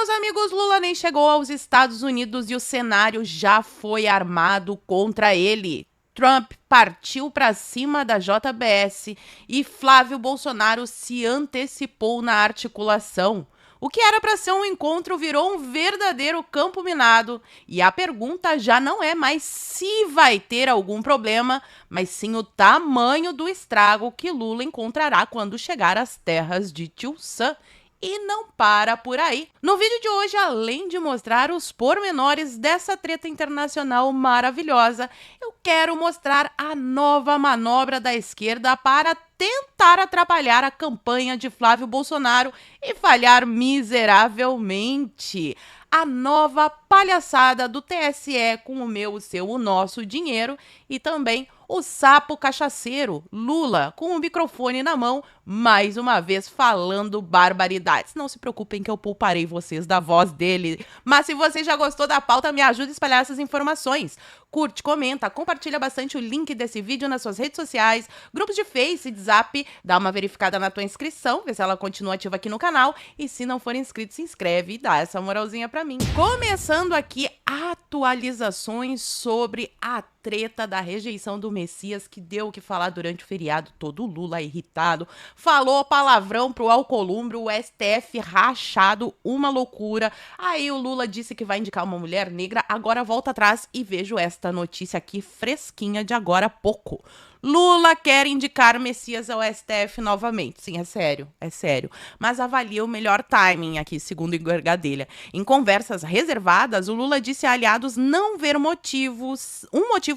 meus amigos, Lula nem chegou aos Estados Unidos e o cenário já foi armado contra ele. Trump partiu para cima da JBS e Flávio Bolsonaro se antecipou na articulação. O que era para ser um encontro virou um verdadeiro campo minado. E a pergunta já não é mais se vai ter algum problema, mas sim o tamanho do estrago que Lula encontrará quando chegar às terras de Tio Sam. E não para por aí. No vídeo de hoje, além de mostrar os pormenores dessa treta internacional maravilhosa, eu quero mostrar a nova manobra da esquerda para tentar atrapalhar a campanha de Flávio Bolsonaro e falhar miseravelmente. A nova palhaçada do TSE com o meu, o seu, o nosso dinheiro e também o sapo cachaceiro, Lula, com o microfone na mão, mais uma vez falando barbaridades. Não se preocupem que eu pouparei vocês da voz dele. Mas se você já gostou da pauta, me ajude a espalhar essas informações. Curte, comenta, compartilha bastante o link desse vídeo nas suas redes sociais, grupos de Face e de Zap, dá uma verificada na tua inscrição, vê se ela continua ativa aqui no canal. E se não for inscrito, se inscreve e dá essa moralzinha pra mim. Começando aqui, atualizações sobre a treta da rejeição do Messias, que deu o que falar durante o feriado, todo o Lula irritado, falou palavrão pro Alcolumbre, o STF rachado, uma loucura. Aí o Lula disse que vai indicar uma mulher negra, agora volta atrás e vejo esta notícia aqui fresquinha de agora há pouco. Lula quer indicar Messias ao STF novamente. Sim, é sério, é sério. Mas avalia o melhor timing aqui, segundo Igor Gadelha. Em conversas reservadas, o Lula disse a aliados não ver um motivo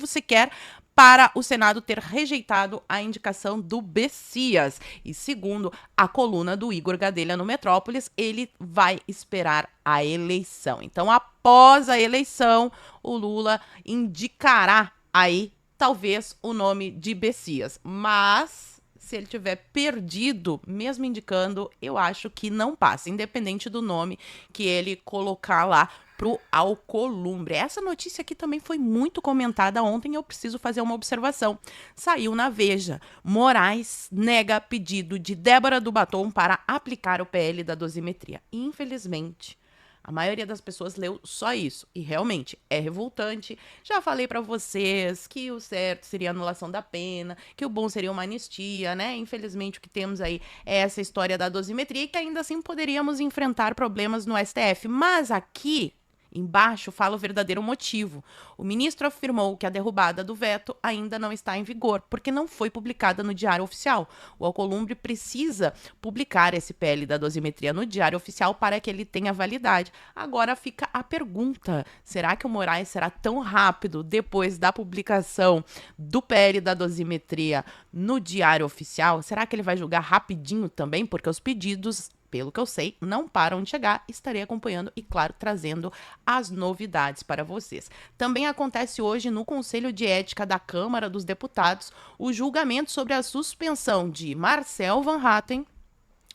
sequer para o Senado ter rejeitado a indicação do Messias. E segundo a coluna do Igor Gadelha no Metrópolis, ele vai esperar a eleição. Então, após a eleição, o Lula indicará aí talvez o nome de Messias, mas se ele tiver perdido, mesmo indicando, eu acho que não passa, independente do nome que ele colocar lá pro Alcolumbre. Essa notícia aqui também foi muito comentada ontem, eu preciso fazer uma observação. Saiu na Veja, Moraes nega pedido de Débora do Batom para aplicar o PL da dosimetria. Infelizmente, a maioria das pessoas leu só isso, e realmente é revoltante. Já falei pra vocês que o certo seria a anulação da pena, que o bom seria uma anistia, né? Infelizmente o que temos aí é essa história da dosimetria e que ainda assim poderíamos enfrentar problemas no STF. Mas aqui embaixo fala o verdadeiro motivo. O ministro afirmou que a derrubada do veto ainda não está em vigor, porque não foi publicada no Diário Oficial. O Alcolumbre precisa publicar esse PL da dosimetria no Diário Oficial para que ele tenha validade. Agora fica a pergunta, será que o Moraes será tão rápido depois da publicação do PL da dosimetria no Diário Oficial? Será que ele vai julgar rapidinho também? Porque os pedidos, pelo que eu sei, não param de chegar. Estarei acompanhando e, claro, trazendo as novidades para vocês. Também acontece hoje no Conselho de Ética da Câmara dos Deputados o julgamento sobre a suspensão de Marcel Van Hatten,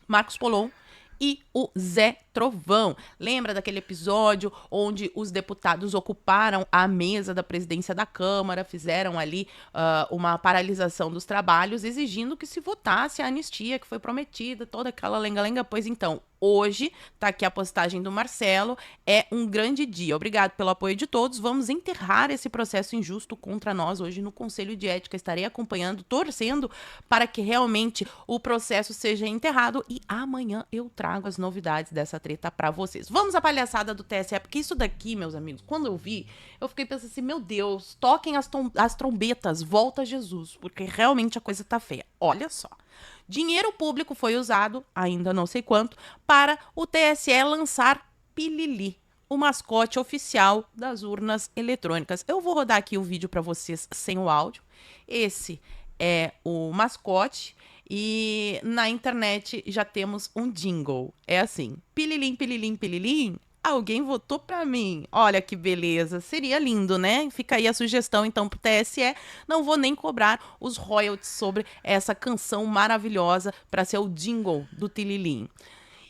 Marcos Polon e o Zé Trovão. Lembra daquele episódio onde os deputados ocuparam a mesa da presidência da Câmara, fizeram ali uma paralisação dos trabalhos, exigindo que se votasse a anistia que foi prometida, toda aquela lenga-lenga? Pois então, hoje, tá aqui a postagem do Marcelo, é um grande dia. Obrigado pelo apoio de todos. Vamos enterrar esse processo injusto contra nós hoje no Conselho de Ética. Estarei acompanhando, torcendo para que realmente o processo seja enterrado e amanhã eu trago as novidades dessa treta para vocês. Vamos à palhaçada do TSE, porque isso daqui, meus amigos, quando eu vi, eu fiquei pensando assim, meu Deus, toquem as trombetas, volta Jesus, porque realmente a coisa tá feia. Olha só. Dinheiro público foi usado, ainda não sei quanto, para o TSE lançar Pilili, o mascote oficial das urnas eletrônicas. Eu vou rodar aqui o vídeo para vocês sem o áudio. Esse é o mascote e na internet já temos um jingle. É assim, pililim, pililim, pililim. Alguém votou pra mim. Olha que beleza. Seria lindo, né? Fica aí a sugestão, então, pro TSE. Não vou nem cobrar os royalties sobre essa canção maravilhosa para ser o jingle do Tililim.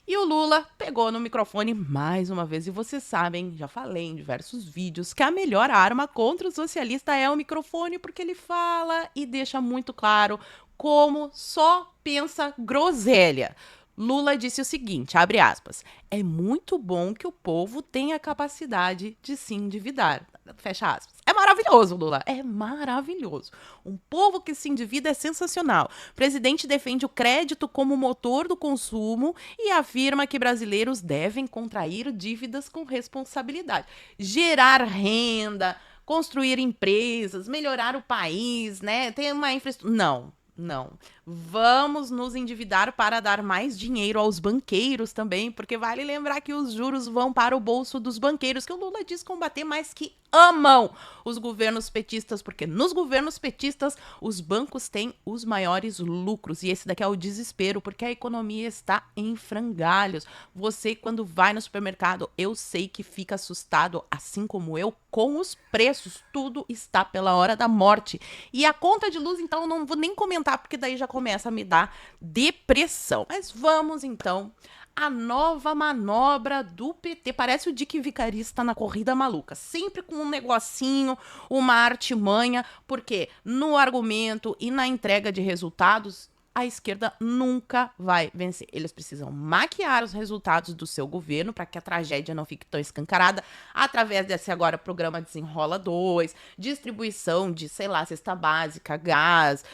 E o Lula pegou no microfone mais uma vez. E vocês sabem, já falei em diversos vídeos, que a melhor arma contra o socialista é o microfone, porque ele fala e deixa muito claro como só pensa groselha. Lula disse o seguinte, abre aspas, é muito bom que o povo tenha capacidade de se endividar, fecha aspas. É maravilhoso, Lula, é maravilhoso. Um povo que se endivida é sensacional. O presidente defende o crédito como motor do consumo e afirma que brasileiros devem contrair dívidas com responsabilidade. Gerar renda, construir empresas, melhorar o país, né? Ter uma infraestrutura. Não. Vamos nos endividar para dar mais dinheiro aos banqueiros também, porque vale lembrar que os juros vão para o bolso dos banqueiros, que o Lula diz combater, mas que amam os governos petistas, porque nos governos petistas os bancos têm os maiores lucros. E esse daqui é o desespero, porque a economia está em frangalhos. Você, quando vai no supermercado, eu sei que fica assustado, assim como eu, com os preços. Tudo está pela hora da morte. E a conta de luz, então, eu não vou nem comentar, porque daí já começa a me dar depressão. Mas vamos, então, a nova manobra do PT. Parece o Dick Vicarista na corrida maluca. Sempre com um negocinho, uma artimanha, porque no argumento e na entrega de resultados, a esquerda nunca vai vencer. Eles precisam maquiar os resultados do seu governo para que a tragédia não fique tão escancarada através desse agora programa Desenrola 2, distribuição de, sei lá, cesta básica, gás,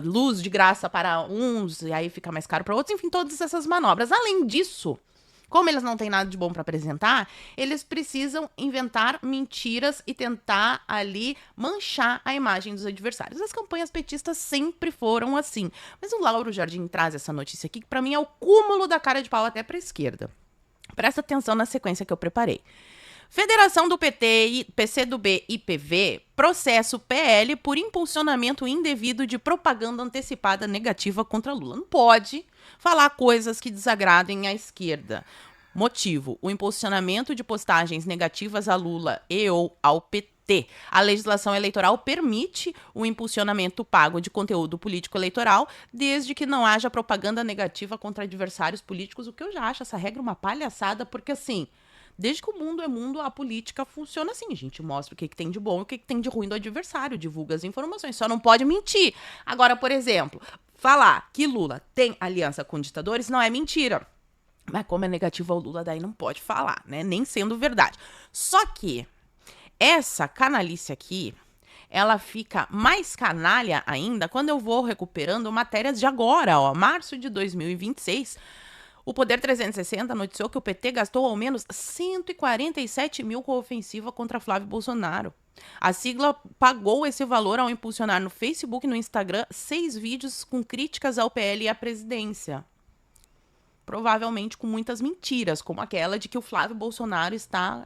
luz de graça para uns e aí fica mais caro para outros, enfim, todas essas manobras. Além disso, como eles não têm nada de bom para apresentar, eles precisam inventar mentiras e tentar ali manchar a imagem dos adversários. As campanhas petistas sempre foram assim. Mas o Lauro Jardim traz essa notícia aqui, que para mim é o cúmulo da cara de pau até para a esquerda. Presta atenção na sequência que eu preparei. Federação do PT, PCdoB e PV, processo PL por impulsionamento indevido de propaganda antecipada negativa contra Lula. Não pode falar coisas que desagradem a esquerda. Motivo: o impulsionamento de postagens negativas a Lula e ou ao PT. A legislação eleitoral permite o impulsionamento pago de conteúdo político eleitoral, desde que não haja propaganda negativa contra adversários políticos, o que eu já acho essa regra uma palhaçada, porque assim, desde que o mundo é mundo, a política funciona assim. A gente mostra o que tem de bom e o que tem de ruim do adversário, divulga as informações, só não pode mentir. Agora, por exemplo, falar que Lula tem aliança com ditadores não é mentira. Mas como é negativo ao Lula, daí não pode falar, né? Nem sendo verdade. Só que essa canalice aqui, ela fica mais canalha ainda quando eu vou recuperando matérias de agora, ó, março de 2026. O Poder 360 noticiou que o PT gastou ao menos 147 mil com a ofensiva contra Flávio Bolsonaro. A sigla pagou esse valor ao impulsionar no Facebook e no Instagram 6 vídeos com críticas ao PL e à presidência. Provavelmente com muitas mentiras, como aquela de que o Flávio Bolsonaro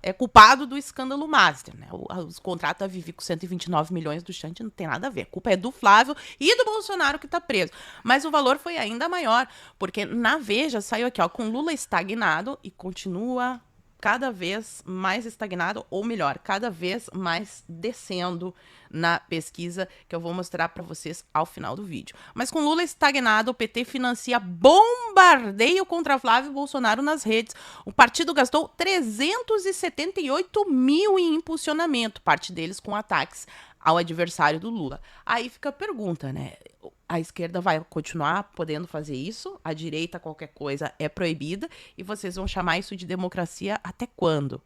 é culpado do escândalo Master, né? Os contratos da Vivi com 129 milhões do Chante não tem nada a ver. A culpa é do Flávio e do Bolsonaro que está preso. Mas o valor foi ainda maior, porque na Veja saiu aqui, ó, com Lula estagnado e continua cada vez mais estagnado, ou melhor, cada vez mais descendo na pesquisa que eu vou mostrar para vocês ao final do vídeo. Mas com Lula estagnado, o PT financia bombardeio contra Flávio Bolsonaro nas redes. O partido gastou 378 mil em impulsionamento, parte deles com ataques ao adversário do Lula. Aí fica a pergunta, né? A esquerda vai continuar podendo fazer isso, a direita qualquer coisa é proibida, e vocês vão chamar isso de democracia até quando?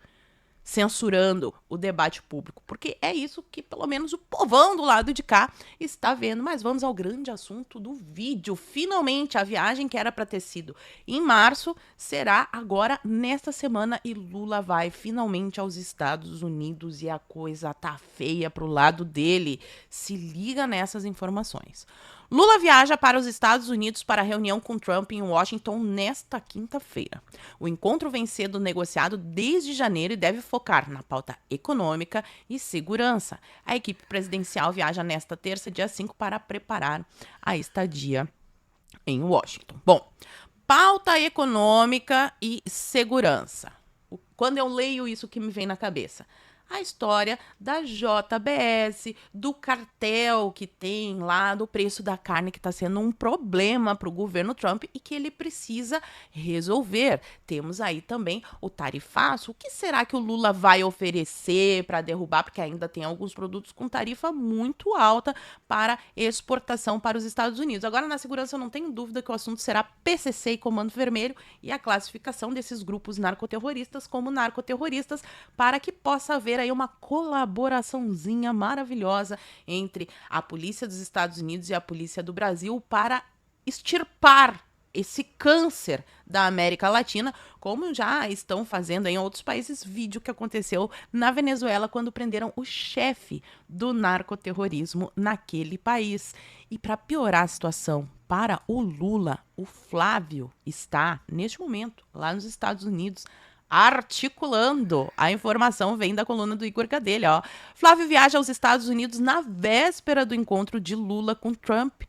Censurando o debate público, porque é isso que pelo menos o povão do lado de cá está vendo. Mas vamos ao grande assunto do vídeo. Finalmente, a viagem que era para ter sido em março será agora nesta semana e Lula vai finalmente aos Estados Unidos e a coisa tá feia pro lado dele. Se liga nessas informações. Lula viaja para os Estados Unidos para a reunião com Trump em Washington nesta quinta-feira. O encontro vem sendo negociado desde janeiro e deve focar na pauta econômica e segurança. A equipe presidencial viaja nesta terça, dia 5, para preparar a estadia em Washington. Bom, pauta econômica e segurança. Quando eu leio isso, o que me vem na cabeça? a história da JBS, do cartel que tem lá, do preço da carne que está sendo um problema para o governo Trump e que ele precisa resolver. Temos aí também o tarifaço. O que será que o Lula vai oferecer para derrubar? Porque ainda tem alguns produtos com tarifa muito alta para exportação para os Estados Unidos. Agora, na segurança, eu não tenho dúvida que o assunto será PCC e Comando Vermelho e a classificação desses grupos narcoterroristas como narcoterroristas para que possa haver aí uma colaboraçãozinha maravilhosa entre a polícia dos Estados Unidos e a polícia do Brasil para extirpar esse câncer da América Latina, como já estão fazendo em outros países. Vídeo que aconteceu na Venezuela quando prenderam o chefe do narcoterrorismo naquele país. E para piorar a situação para o Lula, o Flávio está, neste momento, lá nos Estados Unidos, articulando. A informação vem da coluna do Igor Gadelha, ó. Flávio viaja aos Estados Unidos na véspera do encontro de Lula com Trump.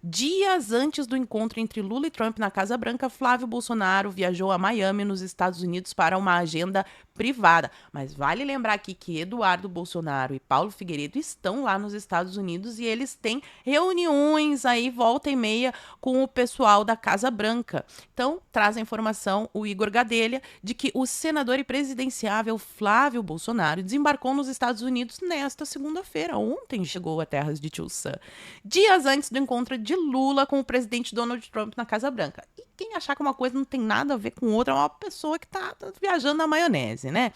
Dias antes do encontro entre Lula e Trump na Casa Branca, Flávio Bolsonaro viajou a Miami, nos Estados Unidos, para uma agenda privada. Mas vale lembrar aqui que Eduardo Bolsonaro e Paulo Figueiredo estão lá nos Estados Unidos e eles têm reuniões aí, volta e meia, com o pessoal da Casa Branca. Então, traz a informação o Igor Gadelha de que o senador e presidenciável Flávio Bolsonaro desembarcou nos Estados Unidos nesta segunda-feira. Ontem chegou a terras de Tio Sam. Dias antes do encontro de Lula com o presidente Donald Trump na Casa Branca. E quem achar que uma coisa não tem nada a ver com outra é uma pessoa que tá viajando na maionese, né?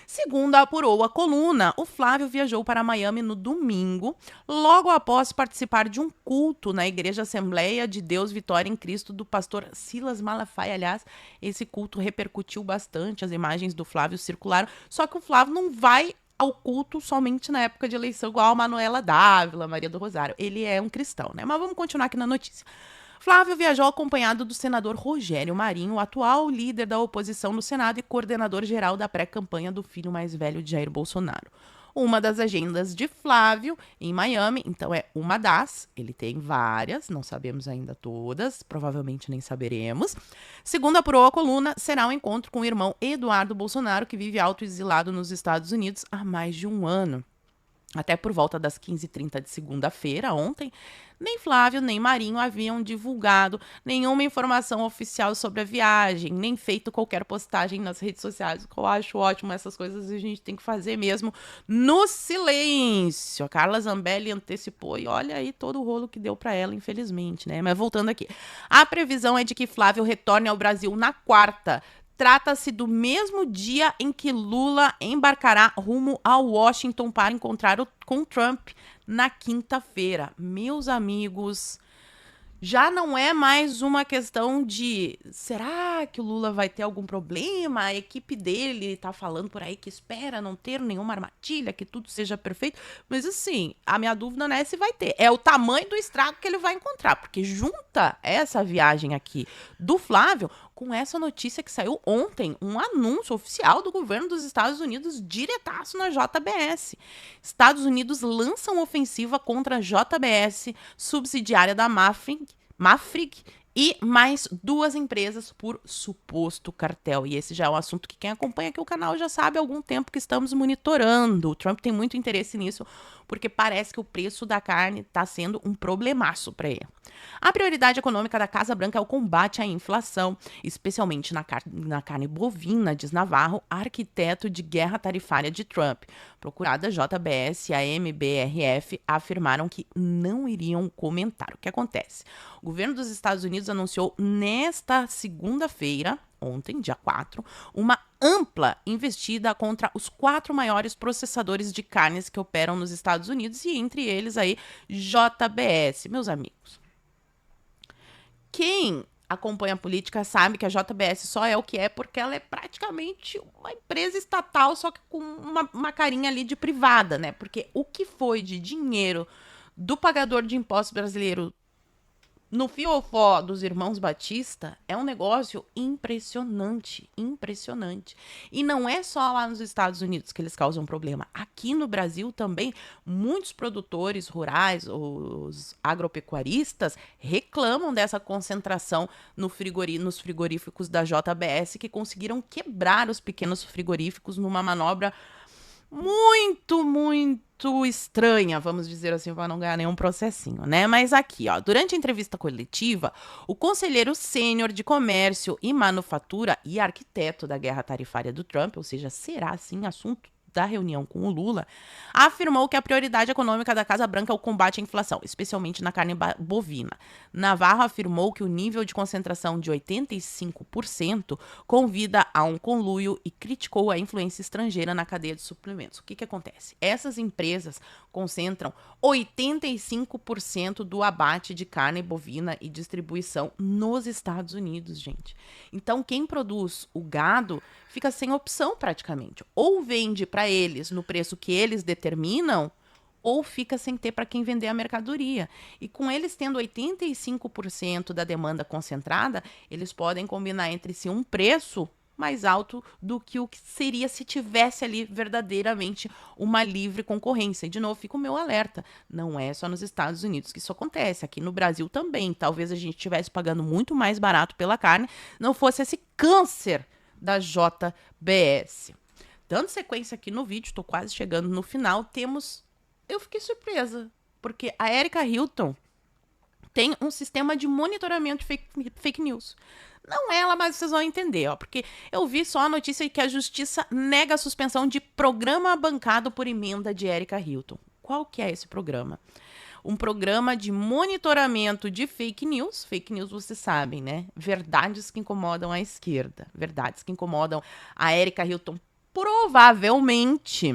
Segundo apurou a coluna, o Flávio viajou para Miami no domingo, logo após participar de um culto na Igreja Assembleia de Deus Vitória em Cristo do pastor Silas Malafaia. Aliás, esse culto repercutiu bastante, as imagens do Flávio circularam, só que o Flávio não vai ao culto somente na época de eleição, igual a Manuela Dávila, Maria do Rosário. Ele é um cristão, né? Mas vamos continuar aqui na notícia. Flávio viajou acompanhado do senador Rogério Marinho, atual líder da oposição no Senado e coordenador geral da pré-campanha do filho mais velho de Jair Bolsonaro. Uma das agendas de Flávio em Miami, então é uma das, ele tem várias, não sabemos ainda todas, provavelmente nem saberemos. Segundo apurou a coluna, será um encontro com o irmão Eduardo Bolsonaro, que vive autoexilado nos Estados Unidos há mais de um ano. Até por volta das 15h30 de segunda-feira, ontem, nem Flávio nem Marinho haviam divulgado nenhuma informação oficial sobre a viagem, nem feito qualquer postagem nas redes sociais. Eu acho ótimo, essas coisas a gente tem que fazer mesmo no silêncio. A Carla Zambelli antecipou e olha aí todo o rolo que deu para ela, infelizmente, né? Mas voltando aqui, a previsão é de que Flávio retorne ao Brasil na quarta. Trata-se do mesmo dia em que Lula embarcará rumo a Washington para encontrar com Trump na quinta-feira. Meus amigos, já não é mais uma questão de será que o Lula vai ter algum problema? A equipe dele tá falando por aí que espera não ter nenhuma armadilha, que tudo seja perfeito. Mas assim, a minha dúvida não é se vai ter, é o tamanho do estrago que ele vai encontrar, porque junta essa viagem aqui do Flávio com essa notícia que saiu ontem, um anúncio oficial do governo dos Estados Unidos diretaço na JBS. Estados Unidos lançam ofensiva contra a JBS, subsidiária da Mafrig, e mais duas empresas por suposto cartel. E esse já é um assunto que quem acompanha aqui o canal já sabe há algum tempo que estamos monitorando. O Trump tem muito interesse nisso, porque parece que o preço da carne está sendo um problemaço para ele. A prioridade econômica da Casa Branca é o combate à inflação, especialmente na carne bovina, diz Navarro, arquiteto de guerra tarifária de Trump. Procurada, JBS e a MBRF afirmaram que não iriam comentar. O que acontece? O governo dos Estados Unidos anunciou nesta segunda-feira, ontem, dia 4, uma ampla investida contra os 4 maiores processadores de carnes que operam nos Estados Unidos e entre eles aí JBS. Meus amigos, quem acompanha a política sabe que a JBS só é o que é porque ela é praticamente uma empresa estatal, só que com uma carinha ali de privada, né? Porque o que foi de dinheiro do pagador de impostos brasileiro no fiofó dos irmãos Batista é um negócio impressionante, impressionante. E não é só lá nos Estados Unidos que eles causam problema. Aqui no Brasil também, muitos produtores rurais, os agropecuaristas, reclamam dessa concentração nos frigoríficos da JBS, que conseguiram quebrar os pequenos frigoríficos numa manobra muito estranha, vamos dizer assim, para não ganhar nenhum processinho, né? Mas aqui, ó, durante a entrevista coletiva, o conselheiro sênior de comércio e manufatura e arquiteto da guerra tarifária do Trump, ou seja, será assim assunto da reunião com o Lula, afirmou que a prioridade econômica da Casa Branca é o combate à inflação, especialmente na carne bovina. Navarro afirmou que o nível de concentração de 85% convida a um conluio e criticou a influência estrangeira na cadeia de suprimentos. O que acontece? Essas empresas concentram 85% do abate de carne bovina e distribuição nos Estados Unidos, gente. Então, quem produz o gado fica sem opção praticamente. Ou vende para eles no preço que eles determinam, ou fica sem ter para quem vender a mercadoria. E com eles tendo 85% da demanda concentrada, eles podem combinar entre si um preço mais alto do que o que seria se tivesse ali verdadeiramente uma livre concorrência. E, de novo, fica o meu alerta. Não é só nos Estados Unidos que isso acontece. Aqui no Brasil também. Talvez a gente estivesse pagando muito mais barato pela carne, não fosse esse câncer da JBS. Dando sequência aqui no vídeo, estou quase chegando no final, eu fiquei surpresa, porque a Erika Hilton tem um sistema de monitoramento de fake news. Não ela, mas vocês vão entender, ó, porque eu vi só a notícia que a justiça nega a suspensão de programa bancado por emenda de Erika Hilton. Qual que é esse programa? Um programa de monitoramento de fake news. Fake news, vocês sabem, né? Verdades que incomodam a esquerda. Verdades que incomodam a Erika Hilton. Provavelmente,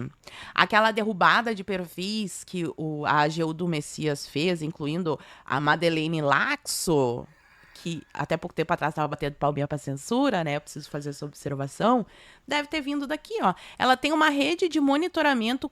aquela derrubada de perfis que a AGU do Messias fez, incluindo a Madeleine Laxo, que até pouco tempo atrás estava batendo palminha para censura, né? Eu preciso fazer essa observação. Deve ter vindo daqui, ó. Ela tem uma rede de monitoramento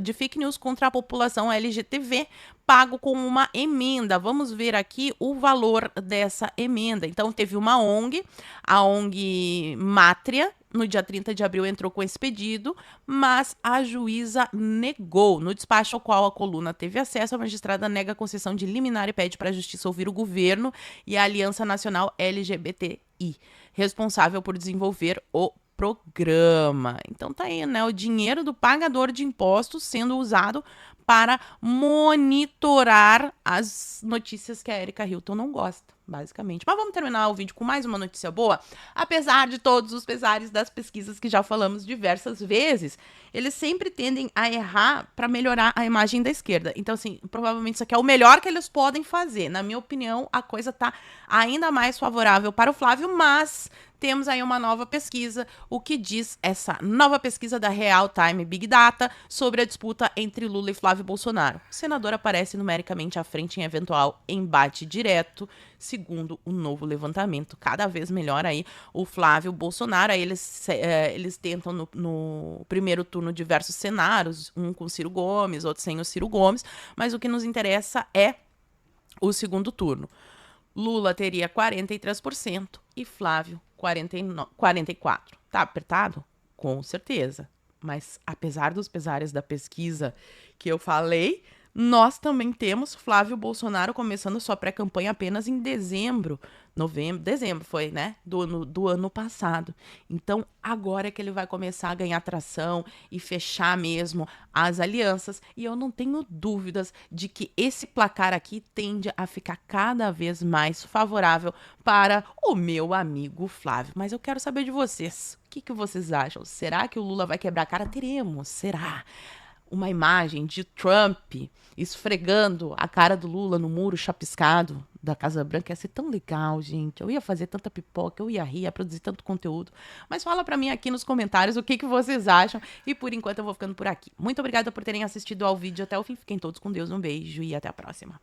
de fake news contra a população LGTB, pago com uma emenda. Vamos ver aqui o valor dessa emenda. Então, teve uma ONG, a ONG Mátria, no dia 30 de abril entrou com esse pedido, mas a juíza negou. No despacho ao qual a coluna teve acesso, a magistrada nega a concessão de liminar e pede para a justiça ouvir o governo e a Aliança Nacional LGBTI, responsável por desenvolver o programa. Então tá aí, né? O dinheiro do pagador de impostos sendo usado para monitorar as notícias que a Erika Hilton não gosta, basicamente. Mas vamos terminar o vídeo com mais uma notícia boa. Apesar de todos os pesares das pesquisas que já falamos diversas vezes, eles sempre tendem a errar para melhorar a imagem da esquerda. Então, assim, provavelmente isso aqui é o melhor que eles podem fazer. Na minha opinião, a coisa tá ainda mais favorável para o Flávio, mas temos aí uma nova pesquisa. O que diz essa nova pesquisa da Real Time Big Data sobre a disputa entre Lula e Flávio Bolsonaro? O senador aparece numericamente à frente em eventual embate direto, segundo o novo levantamento. Cada vez melhor aí o Flávio Bolsonaro. Aí eles tentam no primeiro turno diversos cenários, um com Ciro Gomes, outro sem o Ciro Gomes, mas o que nos interessa é o segundo turno. Lula teria 43% e Flávio 44%. Tá apertado? Com certeza. Mas apesar dos pesares da pesquisa que eu falei, nós também temos Flávio Bolsonaro começando sua pré-campanha apenas em dezembro foi, né, do ano passado. Então, agora é que ele vai começar a ganhar tração e fechar mesmo as alianças. E eu não tenho dúvidas de que esse placar aqui tende a ficar cada vez mais favorável para o meu amigo Flávio. Mas eu quero saber de vocês. O que vocês acham? Será que o Lula vai quebrar a cara? Teremos, será? Uma imagem de Trump esfregando a cara do Lula no muro chapiscado da Casa Branca. Ia ser tão legal, gente. Eu ia fazer tanta pipoca, eu ia rir, ia produzir tanto conteúdo. Mas fala pra mim aqui nos comentários o que vocês acham. E por enquanto eu vou ficando por aqui. Muito obrigada por terem assistido ao vídeo até o fim. Fiquem todos com Deus. Um beijo e até a próxima.